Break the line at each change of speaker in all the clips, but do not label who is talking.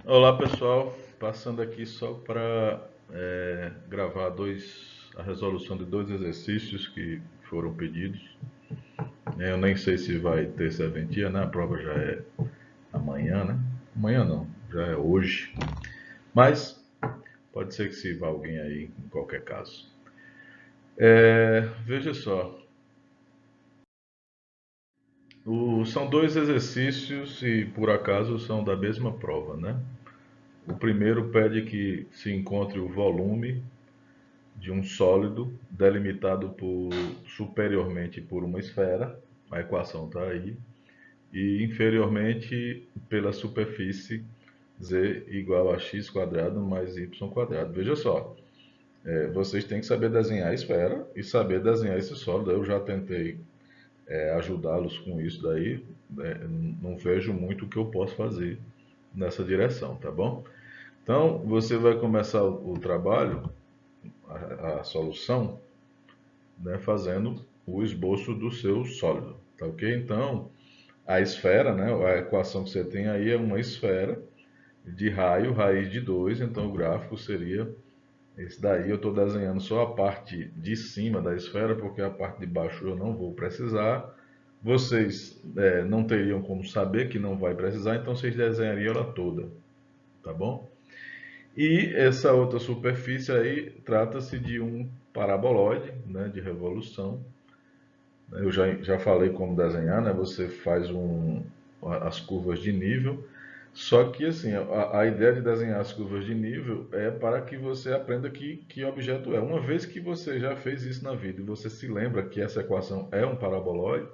Olá pessoal, passando aqui só para gravar a resolução de dois exercícios que foram pedidos. Eu nem sei se vai ter serventia, né? A prova já é amanhã, né? Amanhã não, já é hoje. Mas pode ser que sirva alguém aí em qualquer caso. Veja só, são dois exercícios e por acaso são da mesma prova, né? O primeiro pede que se encontre o volume de um sólido delimitado superiormente por uma esfera, a equação está aí, e inferiormente pela superfície z igual a x quadrado mais y quadrado. Veja só, vocês têm que saber desenhar a esfera e saber desenhar esse sólido. Eu já tentei ajudá-los com isso daí, não vejo muito o que eu posso fazer nessa direção, tá bom? Então, você vai começar o trabalho, a solução, né, fazendo o esboço do seu sólido, tá ok? Então, a esfera, né, a equação que você tem aí é uma esfera de raio, raiz de 2, então o gráfico seria esse daí. Eu estou desenhando só a parte de cima da esfera, porque a parte de baixo eu não vou precisar. Vocês não teriam como saber que não vai precisar, então vocês desenhariam ela toda, tá bom? E essa outra superfície aí trata-se de um paraboloide, né, de revolução. Eu já falei como desenhar, né? Você faz as curvas de nível. Só que assim, a ideia de desenhar as curvas de nível é para que você aprenda que objeto é. Uma vez que você já fez isso na vida e você se lembra que essa equação é um paraboloide,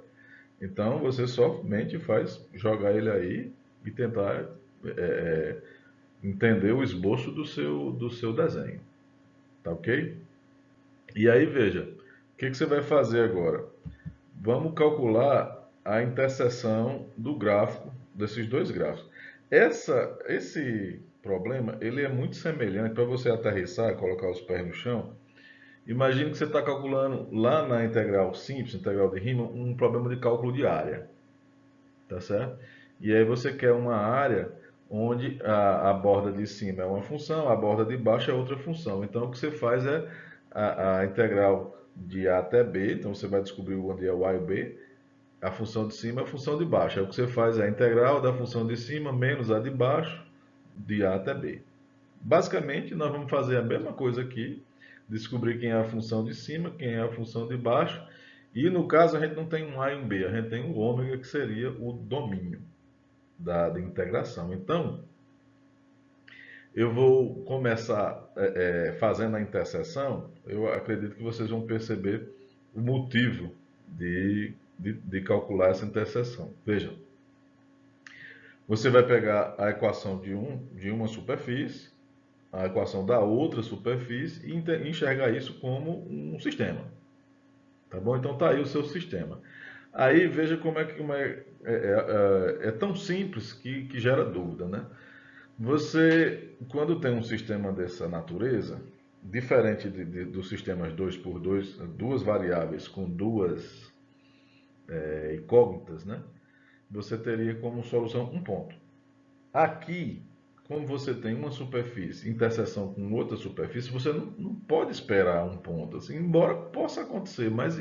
então você somente faz jogar ele aí e tentar entender o esboço do seu desenho. Tá ok? E aí veja, o que você vai fazer agora? Vamos calcular a interseção do gráfico, desses dois gráficos. Esse problema ele é muito semelhante para você aterrissar, colocar os pés no chão. Imagine que você está calculando lá na integral simples, integral de Riemann, um problema de cálculo de área, tá certo? E aí você quer uma área onde a borda de cima é uma função, a borda de baixo é outra função. Então o que você faz é a integral de A até B, então você vai descobrir onde é o A e o B, a função de cima é a função de baixo. Aí o que você faz é a integral da função de cima menos a de baixo, de A até B. Basicamente, nós vamos fazer a mesma coisa aqui, descobrir quem é a função de cima, quem é a função de baixo, e no caso a gente não tem um A e um B, a gente tem um ômega, que seria o domínio da integração. Então, eu vou começar fazendo a interseção. Eu acredito que vocês vão perceber o motivo de calcular essa interseção. Vejam, você vai pegar a equação de uma superfície, a equação da outra superfície e enxergar isso como um sistema. Tá bom? Então tá aí o seu sistema. Aí veja como é tão simples que gera dúvida, né? Você, quando tem um sistema dessa natureza, diferente dos sistemas 2 por 2, duas variáveis com duas incógnitas, né? Você teria como solução um ponto. Aqui, como você tem uma superfície, interseção com outra superfície, você não pode esperar um ponto, assim, embora possa acontecer, mas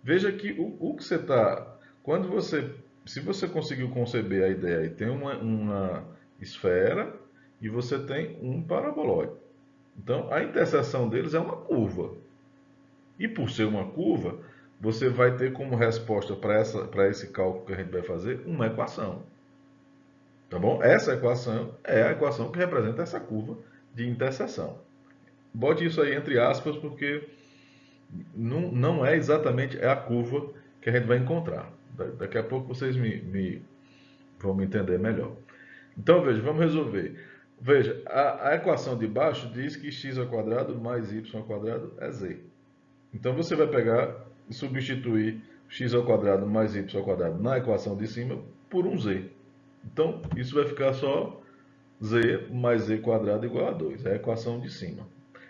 veja que o que você está. Quando você. Se você conseguiu conceber a ideia e tem uma esfera e você tem um paraboloide. Então, a interseção deles é uma curva. E por ser uma curva, você vai ter como resposta para esse cálculo que a gente vai fazer uma equação. Tá bom? Essa equação é a equação que representa essa curva de interseção. Bote isso aí entre aspas, porque não é exatamente a curva que a gente vai encontrar. Daqui a pouco vocês vão me entender melhor. Então, veja, vamos resolver. Veja, a equação de baixo diz que x ao quadrado mais y ao quadrado é z. Então, você vai pegar e substituir x ao quadrado mais y ao quadrado na equação de cima por um z. Então, isso vai ficar só z mais z quadrado igual a 2. É a equação de cima.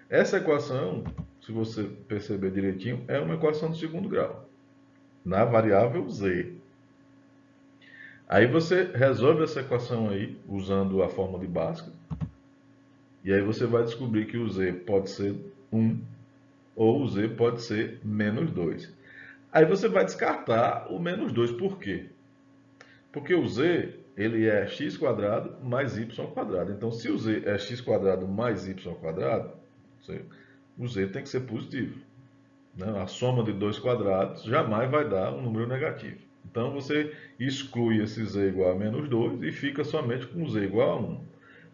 Essa equação, se você perceber direitinho, é uma equação de segundo grau, na variável z. Aí você resolve essa equação aí, usando a fórmula de Bhaskara, e aí você vai descobrir que o z pode ser 1 ou o z pode ser menos 2. Aí você vai descartar o menos 2, por quê? Porque o z ele é x quadrado mais y quadrado. Então, se o z é x quadrado mais y quadrado, o z tem que ser positivo. Né? A soma de dois quadrados jamais vai dar um número negativo. Então, você exclui esse z igual a menos 2 e fica somente com z igual a 1.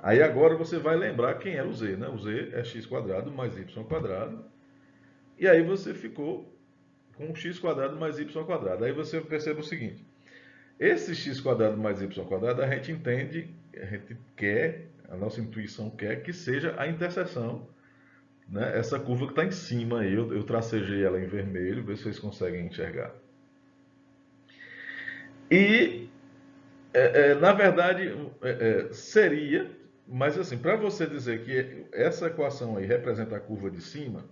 Aí agora você vai lembrar quem era o z. Né? O z é x quadrado mais y quadrado. E aí você ficou com x quadrado mais y quadrado. Aí você percebe o seguinte. Esse x quadrado mais y quadrado, a gente entende, a gente quer, a nossa intuição quer que seja a interseção, né? Essa curva que está em cima aí, eu tracejei ela em vermelho, ver se vocês conseguem enxergar. E, na verdade, seria, mas assim, para você dizer que essa equação aí representa a curva de cima,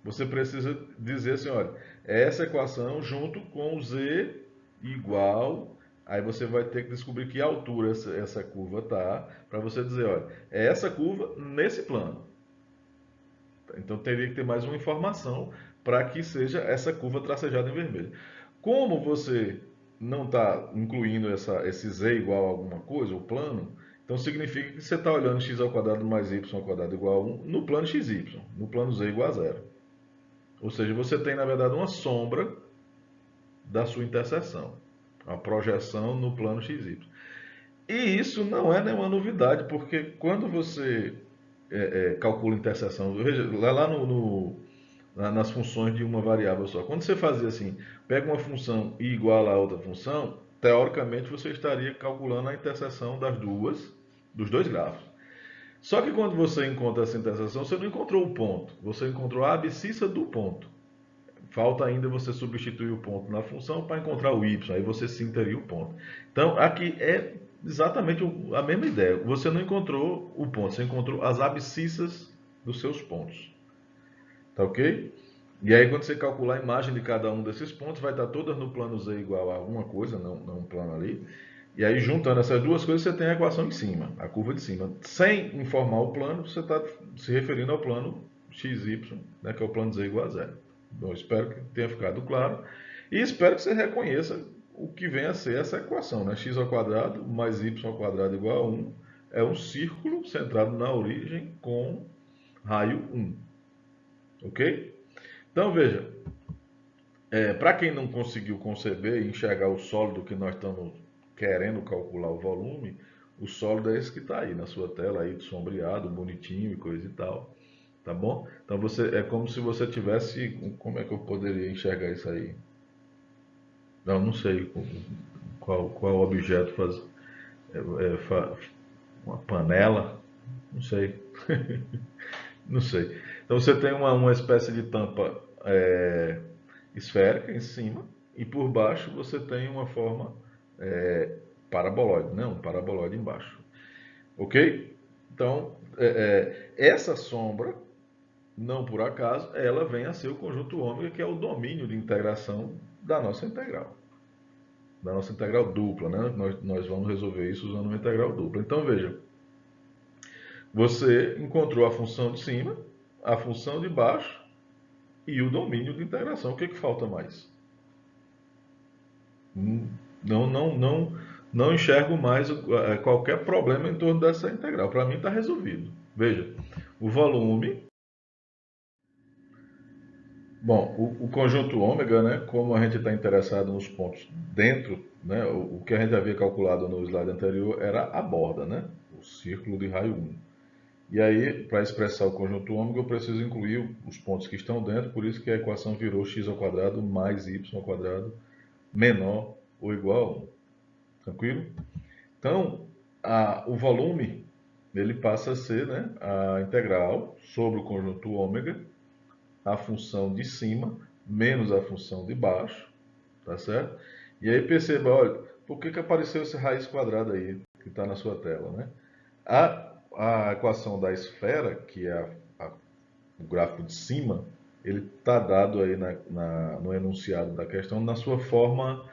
você precisa dizer assim, olha, é essa equação junto com o z igual, aí você vai ter que descobrir que altura essa curva está, para você dizer, olha, é essa curva nesse plano. Então teria que ter mais uma informação para que seja essa curva tracejada em vermelho. Como você não está incluindo esse z igual a alguma coisa, o plano, então significa que você está olhando x ao quadrado mais y ao quadrado igual a 1 no plano xy, no plano z igual a zero. Ou seja, você tem, na verdade, uma sombra da sua interseção, a projeção no plano XY. E isso não é nenhuma novidade, porque quando você calcula interseção, veja, lá nas funções de uma variável só, quando você fazia assim, pega uma função e iguala a outra função, teoricamente você estaria calculando a interseção dos dois grafos. Só que quando você encontra essa interseção, você não encontrou o ponto, você encontrou a abscissa do ponto. Falta ainda você substituir o ponto na função para encontrar o y, aí você sim teria o ponto. Então, aqui é exatamente a mesma ideia. Você não encontrou o ponto, você encontrou as abscissas dos seus pontos. Tá ok? E aí, quando você calcular a imagem de cada um desses pontos, vai estar todas no plano z igual a alguma coisa, não um plano ali. E aí, juntando essas duas coisas, você tem a equação em cima, a curva de cima. Sem informar o plano, você está se referindo ao plano xy, né, que é o plano z igual a zero. Bom, espero que tenha ficado claro. E espero que você reconheça o que vem a ser essa equação. Né? X ao quadrado mais y ao quadrado igual a 1 é um círculo centrado na origem com raio 1. Ok? Então, veja, para quem não conseguiu conceber e enxergar o sólido que nós estamos querendo calcular o volume, o sólido é esse que está aí na sua tela, aí sombreado, bonitinho e coisa e tal. Tá bom? Então é como se você tivesse. Como é que eu poderia enxergar isso aí? Não sei qual objeto faz. Uma panela? Não sei. Não sei. Então você tem uma espécie de tampa esférica em cima e por baixo você tem uma forma paraboloide, né? Um paraboloide embaixo. Ok? Então, essa sombra, não por acaso, ela vem a ser o conjunto ômega, que é o domínio de integração da nossa integral. Da nossa integral dupla, né? Nós vamos resolver isso usando uma integral dupla. Então, veja, você encontrou a função de cima, a função de baixo e o domínio de integração. O que falta mais? Não enxergo mais qualquer problema em torno dessa integral. Para mim está resolvido. Veja, o volume. Bom, o conjunto ômega, né, como a gente está interessado nos pontos dentro, né, o que a gente havia calculado no slide anterior era a borda, né, o círculo de raio 1. E aí, para expressar o conjunto ômega, eu preciso incluir os pontos que estão dentro, por isso que a equação virou x ao quadrado mais y ao quadrado menor ou igual a 1. Tranquilo? Então, o volume ele passa a ser, né, a integral sobre o conjunto ômega, a função de cima menos a função de baixo, tá certo? E aí perceba, olha, por que apareceu esse raiz quadrada aí que está na sua tela, né? A equação da esfera, que é o gráfico de cima, ele está dado aí no enunciado da questão na sua forma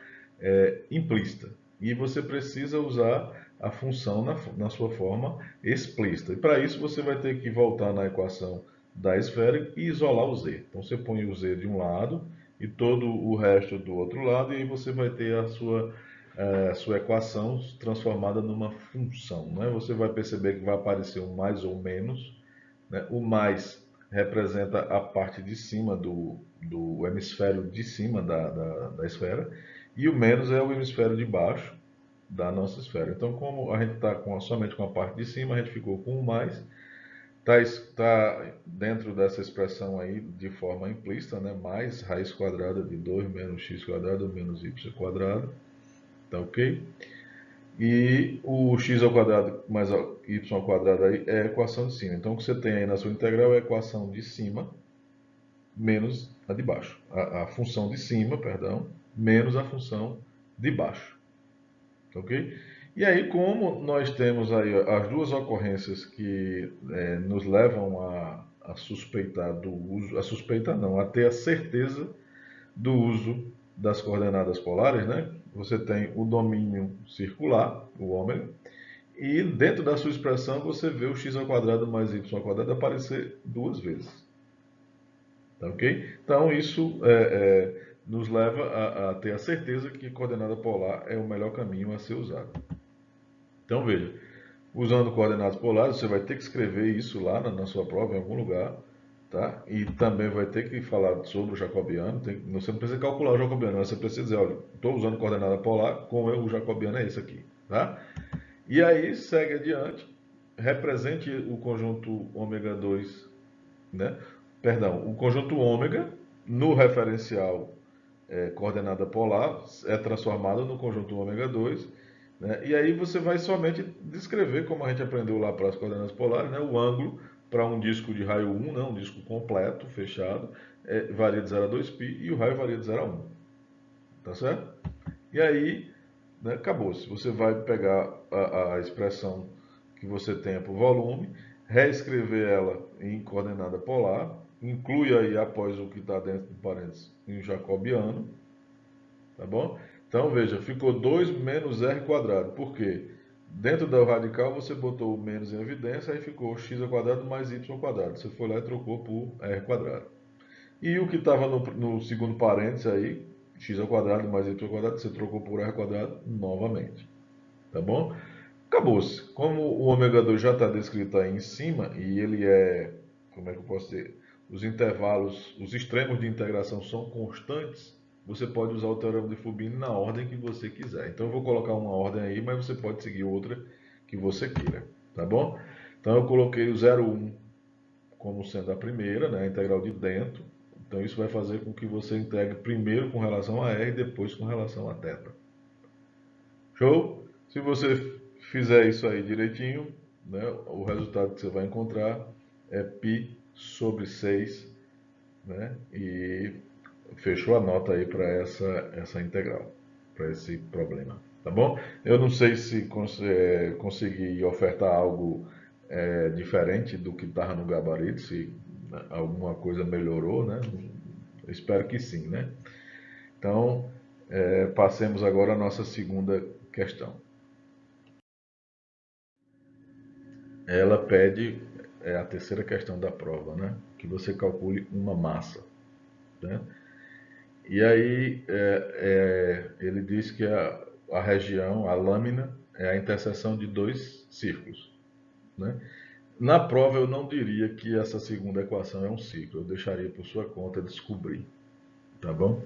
implícita. E você precisa usar a função na sua forma explícita. E para isso você vai ter que voltar na equação da esfera e isolar o z. Então você põe o z de um lado e todo o resto do outro lado, e aí você vai ter a sua equação transformada numa função. Né? Você vai perceber que vai aparecer um mais ou menos. Né? O mais representa a parte de cima do hemisfério de cima da esfera, e o menos é o hemisfério de baixo da nossa esfera. Então, como a gente está somente com a parte de cima, a gente ficou com o mais. Está dentro dessa expressão aí de forma implícita, né? Mais raiz quadrada de 2 menos x quadrado menos y quadrado. Tá ok? E o x ao quadrado mais y ao quadrado aí é a equação de cima. Então, o que você tem aí na sua integral é a equação de cima menos a de baixo. A função de cima, perdão, menos a função de baixo. Ok? E aí, como nós temos aí as duas ocorrências que nos levam a suspeitar do uso, a suspeitar não, a ter a certeza do uso das coordenadas polares, né? Você tem o domínio circular, o ômega, e dentro da sua expressão você vê o x ao quadrado mais y ao quadrado aparecer duas vezes. Tá ok? Então isso nos leva a ter a certeza que coordenada polar é o melhor caminho a ser usado. Então veja, usando coordenadas polares, você vai ter que escrever isso lá na sua prova, em algum lugar, tá? E também vai ter que falar sobre o jacobiano. Você não precisa calcular o jacobiano, mas você precisa dizer, olha, estou usando coordenada polar, como o jacobiano é esse aqui, tá? E aí, segue adiante, represente o conjunto ômega 2, né? Perdão, o conjunto ômega no referencial coordenada polar é transformado no conjunto ômega 2, né? E aí você vai somente descrever, como a gente aprendeu lá para as coordenadas polares, né? O ângulo para um disco de raio 1, né? Um disco completo, fechado, varia de 0 a 2π e o raio varia de 0 a 1. Tá certo? E aí, né, acabou-se. Você vai pegar a expressão que você tenha por volume, reescrever ela em coordenada polar, inclui aí após o que está dentro do parênteses em jacobiano, tá bom? Então veja, ficou 2 menos r quadrado. Por quê? Dentro do radical você botou o menos em evidência, aí ficou x ao quadrado mais y ao quadrado. Você foi lá e trocou por r quadrado. E o que estava no segundo parênteses aí, x ao quadrado mais y ao quadrado, você trocou por r quadrado novamente. Tá bom? Acabou-se. Como o ômega 2 já está descrito aí em cima, e ele como é que eu posso dizer? Os intervalos, os extremos de integração são constantes, você pode usar o teorema de Fubini na ordem que você quiser. Então eu vou colocar uma ordem aí, mas você pode seguir outra que você queira. Tá bom? Então eu coloquei o 0,1 como sendo a primeira, né, a integral de dentro. Então isso vai fazer com que você integre primeiro com relação a r e depois com relação a θ. Show? Se você fizer isso aí direitinho, né, o resultado que você vai encontrar é π sobre 6, né, e fechou a nota aí para essa integral, para esse problema. Tá bom? Eu não sei se consegui ofertar algo diferente do que estava no gabarito, se alguma coisa melhorou, né? Eu espero que sim, né? Então, passemos agora à nossa segunda questão. Ela pede, a terceira questão da prova, né? Que você calcule uma massa, né? E aí ele diz que a região, a lâmina, é a interseção de dois círculos, né? Na prova eu não diria que essa segunda equação é um ciclo, eu deixaria por sua conta descobrir, tá bom?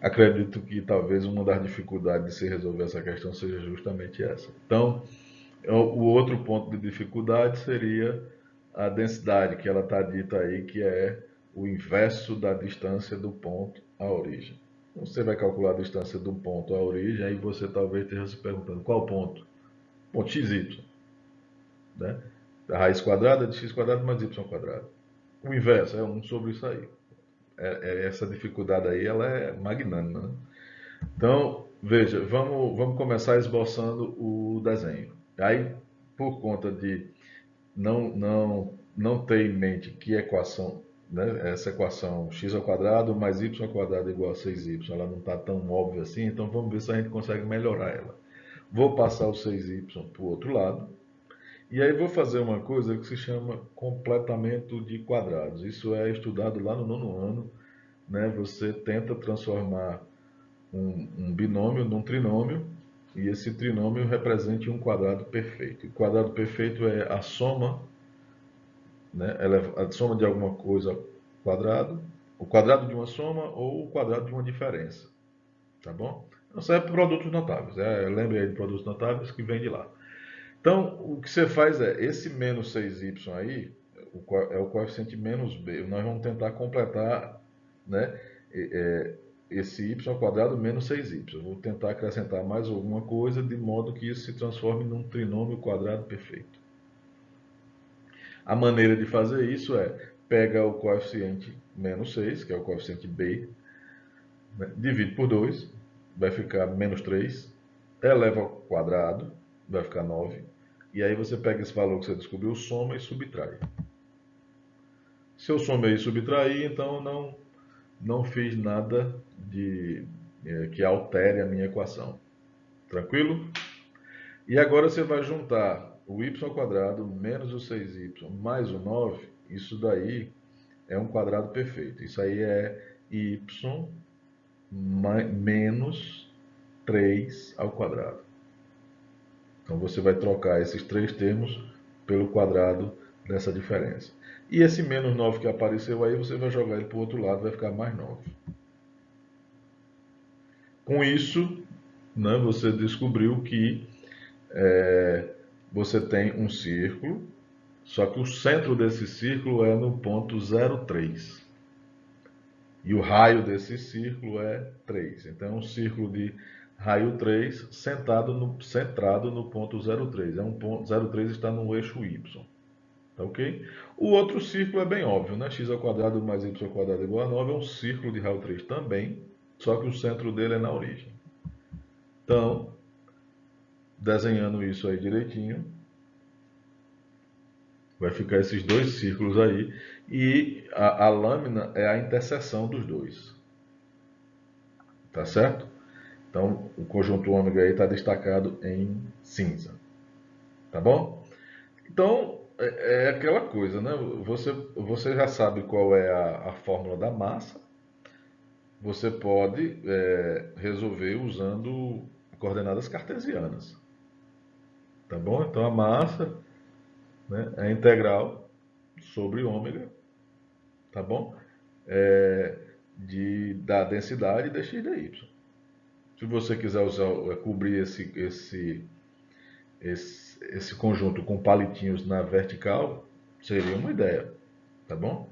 Acredito que talvez uma das dificuldades de se resolver essa questão seja justamente essa. Então, o outro ponto de dificuldade seria a densidade, que ela está dita aí que é o inverso da distância do ponto à origem. Então, você vai calcular a distância do ponto à origem, aí você talvez esteja se perguntando qual ponto? Ponto xy, né? A raiz quadrada de x quadrado mais y quadrado. O inverso é 1 sobre isso aí. Essa dificuldade aí ela é magnânima, né? Então, veja, vamos começar esboçando o desenho. Aí, por conta de não ter em mente que equação, né, essa equação x ao quadrado mais y ao quadrado igual a 6y, ela não está tão óbvia assim, então vamos ver se a gente consegue melhorar ela. Vou passar o 6y para o outro lado. E aí vou fazer uma coisa que se chama completamento de quadrados. Isso é estudado lá no nono ano, né? Você tenta transformar um binômio num trinômio e esse trinômio represente um quadrado perfeito. O quadrado perfeito é a soma, né? A soma de alguma coisa quadrado, o quadrado de uma soma ou o quadrado de uma diferença, tá bom? Então serve para produtos notáveis, lembre aí de produtos notáveis que vem de lá. Então, o que você faz é, esse menos 6y aí, é o coeficiente menos b. Nós vamos tentar completar, né, esse y ao quadrado menos 6y. Vou tentar acrescentar mais alguma coisa, de modo que isso se transforme num trinômio quadrado perfeito. A maneira de fazer isso é, pega o coeficiente menos 6, que é o coeficiente b, né, divide por 2, vai ficar menos 3, eleva ao quadrado, vai ficar 9. E aí você pega esse valor que você descobriu, soma e subtrai. Se eu somei e subtraí, então não fiz nada que altere a minha equação. Tranquilo? E agora você vai juntar o y ao quadrado menos o 6y mais o 9. Isso daí é um quadrado perfeito. Isso aí é y menos 3 ao quadrado. Então você vai trocar esses três termos pelo quadrado dessa diferença. E esse menos 9 que apareceu aí, você vai jogar ele para o outro lado, vai ficar mais 9. Com isso, né, você descobriu que você tem um círculo, só que o centro desse círculo é no ponto 0,3. E o raio desse círculo é 3. Então é um círculo de raio 3 centrado no ponto 0,3. Um ponto 0,3 está no eixo y. Tá ok? O outro círculo é bem óbvio, né? X ao quadrado mais y ao quadrado igual a 9 é um círculo de raio 3 também, só que o centro dele é na origem. Então, desenhando isso aí direitinho, vai ficar esses dois círculos aí, e a lâmina é a interseção dos dois. Tá certo? Então, o conjunto ômega aí está destacado em cinza. Tá bom? Então, é aquela coisa, né? Você já sabe qual é a fórmula da massa. Você pode resolver usando coordenadas cartesianas. Tá bom? Então, a massa, né, é integral sobre ômega, tá bom? Da densidade dx dy. Se você quiser cobrir esse conjunto com palitinhos na vertical, seria uma ideia, tá bom?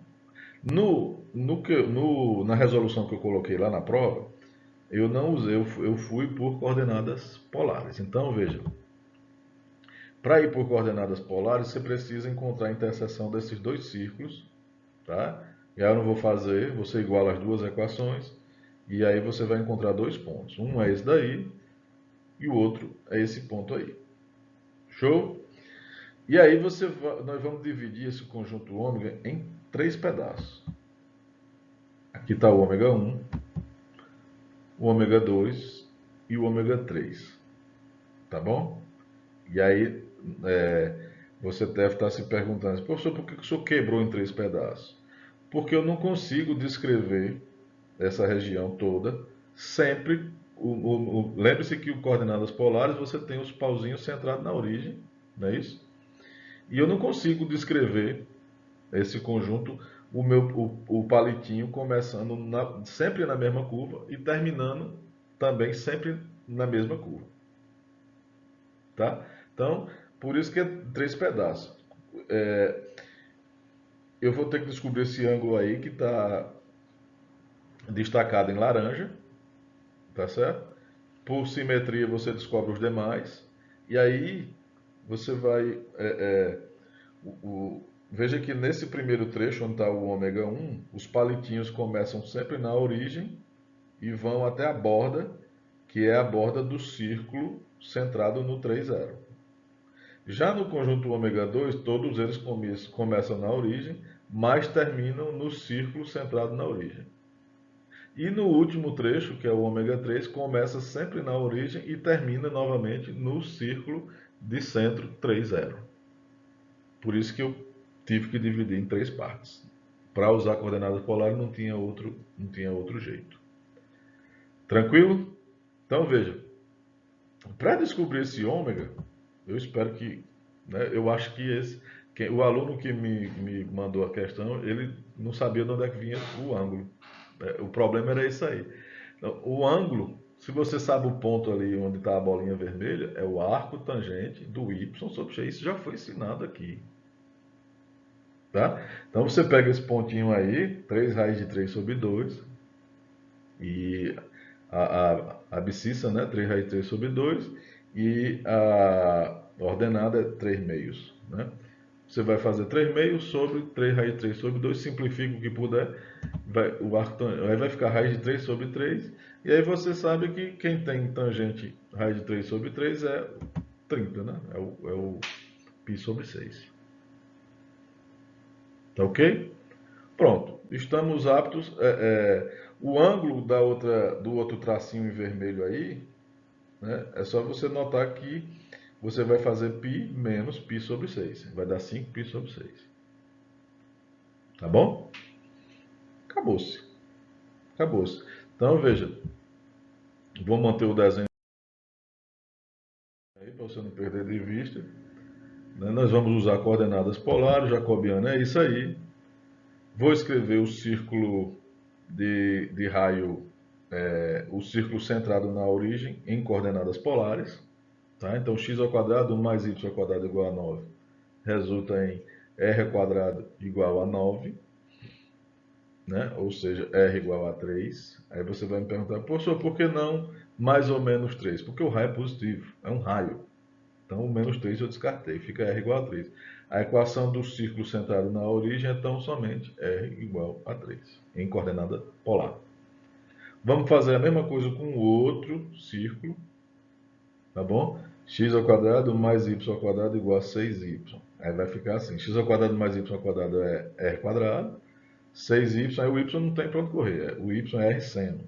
Na resolução que eu coloquei lá na prova, eu não usei, eu fui por coordenadas polares. Então, veja, para ir por coordenadas polares, você precisa encontrar a interseção desses dois círculos, tá? E aí eu não vou fazer, você iguala as duas equações, e aí você vai encontrar dois pontos. Um é esse daí, e o outro é esse ponto aí. Show? E aí nós vamos dividir esse conjunto ômega em três pedaços. Aqui está o ômega 1, o ômega 2 e o ômega 3. Tá bom? E aí você deve estar se perguntando, professor, por que o senhor quebrou em três pedaços? Porque eu não consigo descrever essa região toda sempre. Lembre-se que o coordenadas polares você tem os pauzinhos centrados na origem, não é isso? E eu não consigo descrever esse conjunto, o palitinho começando sempre na mesma curva e terminando também sempre na mesma curva. Tá? Então, por isso que é três pedaços. Eu vou ter que descobrir esse ângulo aí que está destacado em laranja, tá certo? Por simetria você descobre os demais, e aí você vai... veja que nesse primeiro trecho, onde está o ômega 1, os palitinhos começam sempre na origem e vão até a borda, que é a borda do círculo centrado no 3, 0. Já no conjunto ômega 2, todos eles começam na origem, mas terminam no círculo centrado na origem. E no último trecho, que é o ômega 3, começa sempre na origem e termina novamente no círculo de centro 3, 0. Por isso que eu tive que dividir em 3 partes. Para usar coordenadas polares não tinha outro jeito. Tranquilo? Então veja, para descobrir esse ômega, eu espero que, né, eu acho que o aluno que me mandou a questão, ele não sabia de onde é que vinha o ângulo. O problema era isso aí. Então, o ângulo, se você sabe o ponto ali onde está a bolinha vermelha, é o arco tangente do y sobre x. Isso já foi ensinado aqui. Tá? Então você pega esse pontinho aí, 3 raiz de 3 sobre 2, e a abscissa, né, 3 raiz de 3 sobre 2, e a ordenada é 3 meios. Né? Você vai fazer 3 meios sobre 3 raiz de 3 sobre 2, simplifica o que puder, aí vai ficar raiz de 3 sobre 3, e aí você sabe que quem tem tangente raiz de 3 sobre 3 é 30, né? É o π sobre 6. Tá ok? Pronto, estamos aptos. O ângulo do outro tracinho em vermelho aí, né, é só você notar que você vai fazer π menos π sobre 6. Vai dar 5π sobre 6. Tá bom? Acabou-se. Acabou-se. Então veja, vou manter o desenho aí para você não perder de vista. Né? Nós vamos usar coordenadas polares, jacobiana, é isso aí. Vou escrever o círculo de raio, o círculo centrado na origem em coordenadas polares. Tá? Então x ao quadrado mais y ao quadrado igual a 9 resulta em r ao quadrado igual a 9, né? Ou seja, r igual a 3. Aí você vai me perguntar, professor, por que não mais ou menos 3? Porque o raio é positivo, é um raio. Então o menos 3 eu descartei, fica r igual a 3. A equação do círculo centrado na origem é tão somente r igual a 3, em coordenada polar. Vamos fazer a mesma coisa com o outro círculo, tá bom? X ao quadrado mais y ao quadrado igual a 6y. Aí vai ficar assim, x ao quadrado mais y ao quadrado é r quadrado, 6y, aí o y não tem para onde correr, o y é r seno.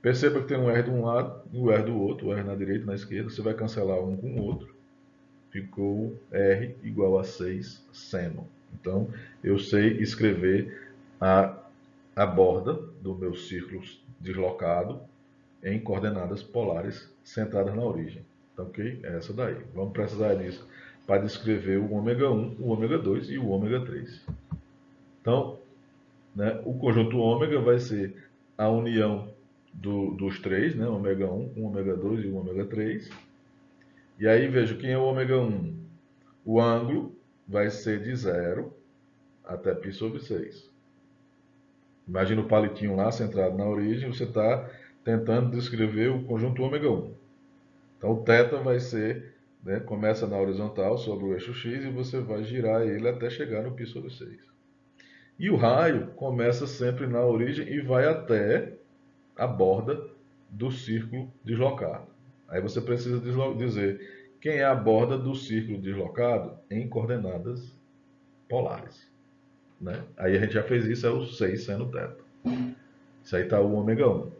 Perceba que tem um r de um lado e um r do outro, o r na direita e na esquerda, você vai cancelar um com o outro, ficou r igual a 6 seno. Então, eu sei escrever a borda do meu círculo deslocado em coordenadas polares centradas na origem. Tá ok? É essa daí. Vamos precisar disso para descrever o ômega 1, o ômega 2 e o ômega 3. Então, né, o conjunto ômega vai ser a união dos três, né, ômega 1, o ômega 2 e o ômega 3. E aí vejo quem é o ômega 1. O ângulo vai ser de 0 até π sobre 6. Imagina o palitinho lá centrado na origem, você está tentando descrever o conjunto ômega 1. Então o θ vai ser, né, começa na horizontal sobre o eixo x e você vai girar ele até chegar no π sobre 6. E o raio começa sempre na origem e vai até a borda do círculo deslocado. Aí você precisa dizer quem é a borda do círculo deslocado em coordenadas polares. Né? Aí a gente já fez isso, é o 6 seno θ. Isso aí está o ômega 1.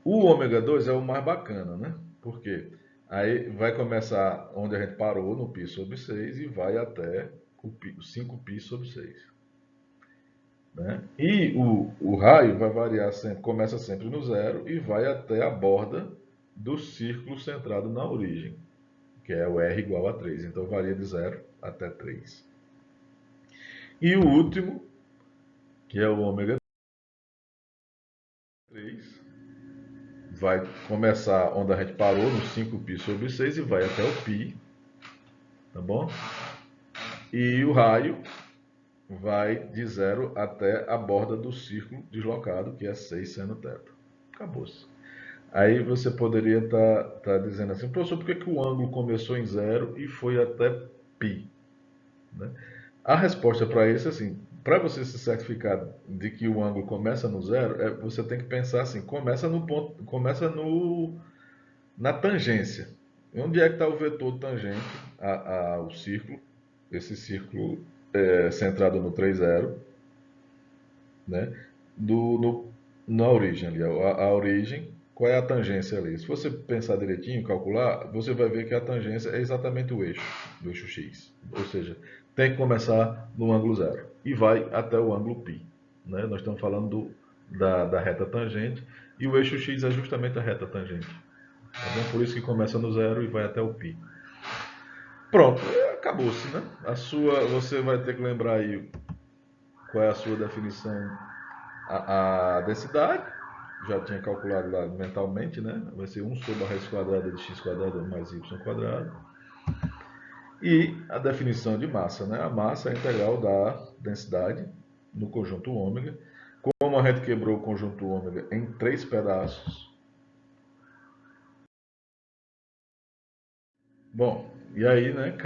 O ômega 2 é o mais bacana, né? Por quê? Aí vai começar onde a gente parou, no π sobre 6, e vai até o 5π sobre 6. Né? E o raio vai variar sempre, começa sempre no zero e vai até a borda do círculo centrado na origem, que é o r igual a 3. Então varia de 0 até 3. E o último, que é o ômega 3, vai começar onde a gente parou, no 5π sobre 6, e vai até o π, tá bom? E o raio vai de 0 até a borda do círculo deslocado, que é 6 seno θ. Acabou-se. Aí você poderia estar dizendo assim, professor, por que o ângulo começou em 0 e foi até π? Né? A resposta para isso é assim, para você se certificar de que o ângulo começa no zero, você tem que pensar assim, começa na tangência. Onde é que está o vetor tangente ao círculo? Esse círculo centrado no 3, 0, né? Na origem ali, a origem, qual é a tangência ali? Se você pensar direitinho, calcular, você vai ver que a tangência é exatamente o eixo, do eixo x. Ou seja, tem que começar no ângulo zero e vai até o ângulo π. Né? Nós estamos falando da reta tangente e o eixo x é justamente a reta tangente. Tá bom? Por isso que começa no zero e vai até o π. Pronto, acabou-se, né? Você vai ter que lembrar aí qual é a sua definição, a densidade, já tinha calculado lá mentalmente, né? Vai ser 1 sobre a raiz quadrada de x quadrado mais y quadrado. E a definição de massa, né? A massa é a integral da densidade no conjunto ômega. Como a gente quebrou o conjunto ômega em 3 pedaços. Bom, e aí, né?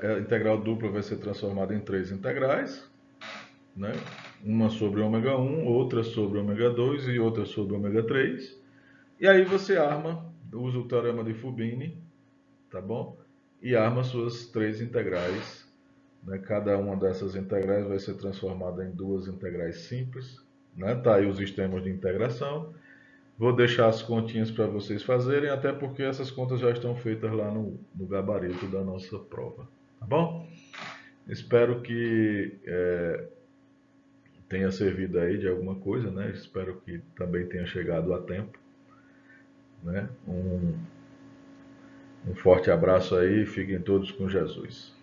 A integral dupla vai ser transformada em 3 integrais, né? Uma sobre ômega 1, outra sobre ômega 2 e outra sobre ômega 3. E aí você usa o teorema de Fubini, tá bom? E arma suas 3 integrais. Né? Cada uma dessas integrais vai ser transformada em 2 integrais simples. Né? Tá aí os sistemas de integração. Vou deixar as continhas para vocês fazerem, até porque essas contas já estão feitas lá no gabarito da nossa prova. Tá bom? Espero que tenha servido aí de alguma coisa, né? Espero que também tenha chegado a tempo. Né? Um forte abraço aí, fiquem todos com Jesus.